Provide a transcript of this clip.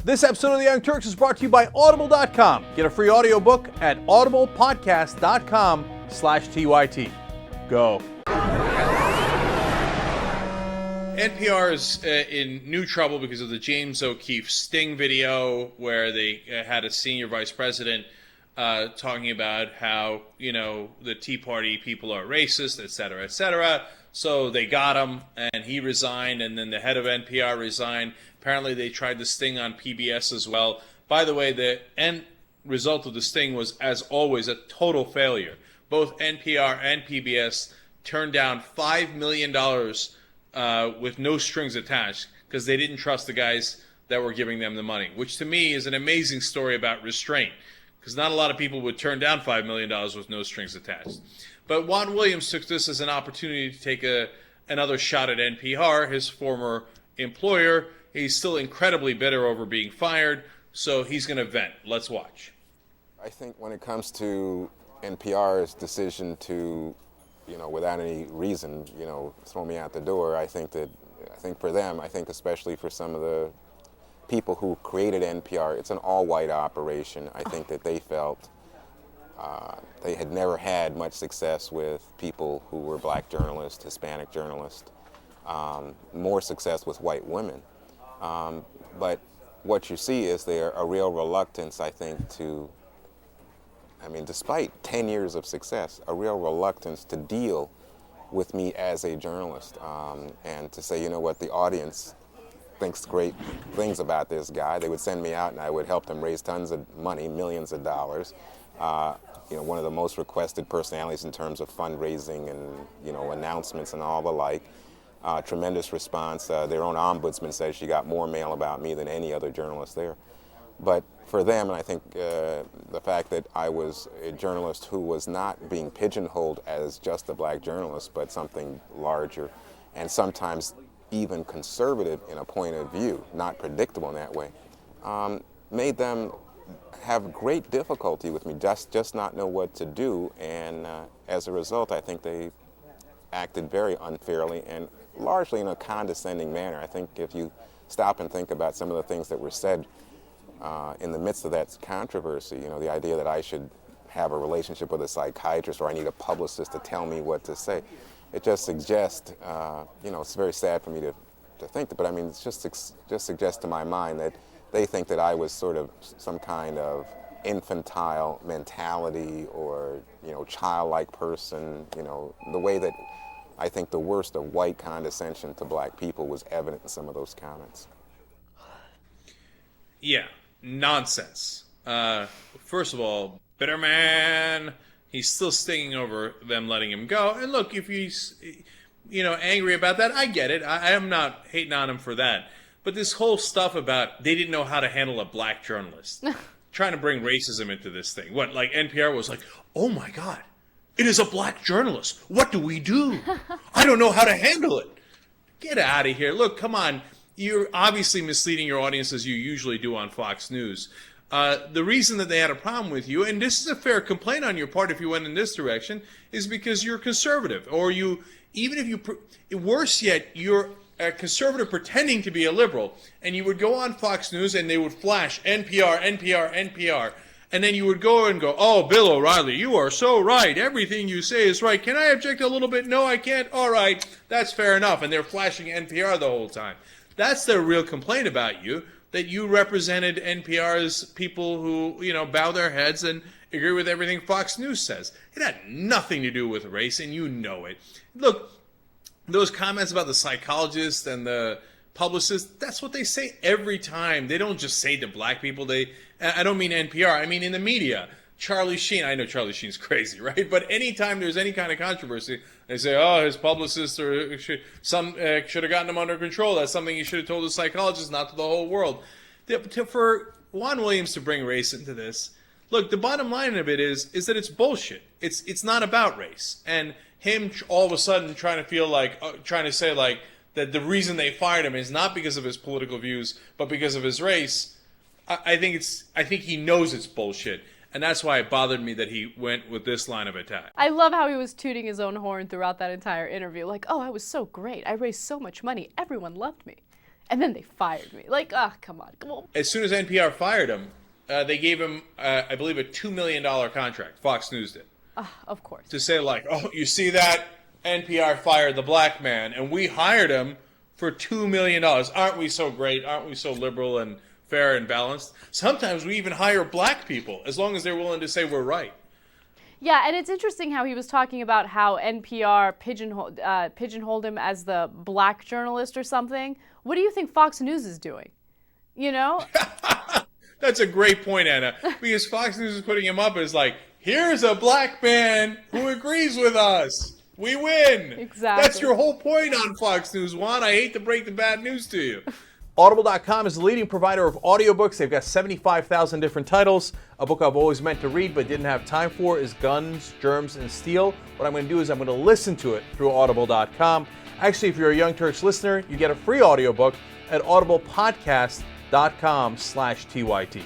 This episode of The Young Turks is brought to you by Audible.com. Get a free audiobook at audiblepodcast.com/TYT. Go. NPR is in new trouble because of the James O'Keefe sting video where they had a senior vice president talking about how, the Tea Party people are racist, et cetera, et cetera. So they got him, and he resigned, and then the head of NPR resigned. Apparently they tried the sting on PBS as well. By the way, the end result of the sting was, as always, a total failure. Both NPR and PBS turned down $5 million with no strings attached because they didn't trust the guys that were giving them the money, which to me is an amazing story about restraint, because not a lot of people would turn down $5 million with no strings attached. But Juan Williams took this as an opportunity to take another shot at NPR, his former employer. He's still incredibly bitter over being fired, so he's going to vent. Let's watch. I think when it comes to NPR's decision to, without any reason, throw me out the door, I think for them, especially for some of the people who created NPR, it's an all-white operation. I think that they felt they had never had much success with people who were black journalists, Hispanic journalists, more success with white women. But what you see is a real reluctance, I think, despite 10 years of success, a real reluctance to deal with me as a journalist and to say, the audience thinks great things about this guy. They would send me out and I would help them raise tons of money, millions of dollars. One of the most requested personalities in terms of fundraising and, announcements and all the like. Tremendous response. Their own ombudsman says she got more mail about me than any other journalist there. But for them, and I think the fact that I was a journalist who was not being pigeonholed as just a black journalist, but something larger, and sometimes even conservative in a point of view, not predictable in that way, made them have great difficulty with me, just not know what to do. And as a result, I think they acted very unfairly and largely in a condescending manner. I think if you stop and think about some of the things that were said in the midst of that controversy, the idea that I should have a relationship with a psychiatrist or I need a publicist to tell me what to say, it just suggests, it's very sad for me to think, but it just suggests to my mind that they think that I was sort of some kind of infantile mentality or, childlike person, the way that I think the worst of white condescension to black people was evident in some of those comments. Yeah, nonsense. First of all, bitter man. He's still stinging over them letting him go. And look, if he's, angry about that, I get it. I am not hating on him for that. But this whole stuff about they didn't know how to handle a black journalist, trying to bring racism into this thing. What, like NPR was like, oh my God, it is a black journalist. What do we do? I don't know how to handle it. Get out of here. Look, come on. You're obviously misleading your audience as you usually do on Fox News. The reason that they had a problem with you, and this is a fair complaint on your part if you went in this direction, is because you're conservative. Or worse yet, you're a conservative pretending to be a liberal. And you would go on Fox News and they would flash NPR, NPR, NPR. And then you would go and go, oh, Bill O'Reilly, you are so right. Everything you say is right. Can I object a little bit? No, I can't. All right, that's fair enough. And they're flashing NPR the whole time. That's their real complaint about you, that you represented NPR's people who, bow their heads and agree with everything Fox News says. It had nothing to do with race, and you know it. Look, those comments about the psychologist and the publicist, that's what they say every time. They don't just say to black people. I don't mean NPR. I mean in the media. Charlie Sheen. I know Charlie Sheen's crazy, right? But anytime there's any kind of controversy, they say, oh, his publicist should have gotten him under control. That's something he should have told the psychologist, not to the whole world. For Juan Williams to bring race into this, look, the bottom line of it is that it's bullshit. It's not about race. And him all of a sudden trying to say that the reason they fired him is not because of his political views, but because of his race. I think he knows it's bullshit. And that's why it bothered me that he went with this line of attack. I love how he was tooting his own horn throughout that entire interview. Like, oh, I was so great. I raised so much money. Everyone loved me. And then they fired me. Like, oh, come on. As soon as NPR fired him, they gave him, I believe, a $2 million contract. Fox News did. Of course. To say, like, oh, you see that? NPR fired the black man, and we hired him for $2 million. Aren't we so great? Aren't we so liberal and fair and balanced? Sometimes we even hire black people, as long as they're willing to say we're right. Yeah, and it's interesting how he was talking about how NPR pigeonholed him as the black journalist or something. What do you think Fox News is doing? You know? That's a great point, Anna, because Fox News is putting him up as like, here's a black man who agrees with us. We win. Exactly. That's your whole point on Fox News, Juan. I hate to break the bad news to you. Audible.com is the leading provider of audiobooks. They've got 75,000 different titles. A book I've always meant to read but didn't have time for is Guns, Germs, and Steel. What I'm going to do is I'm going to listen to it through Audible.com. Actually, if you're a Young Turks listener, you get a free audiobook at audiblepodcast.com/TYT.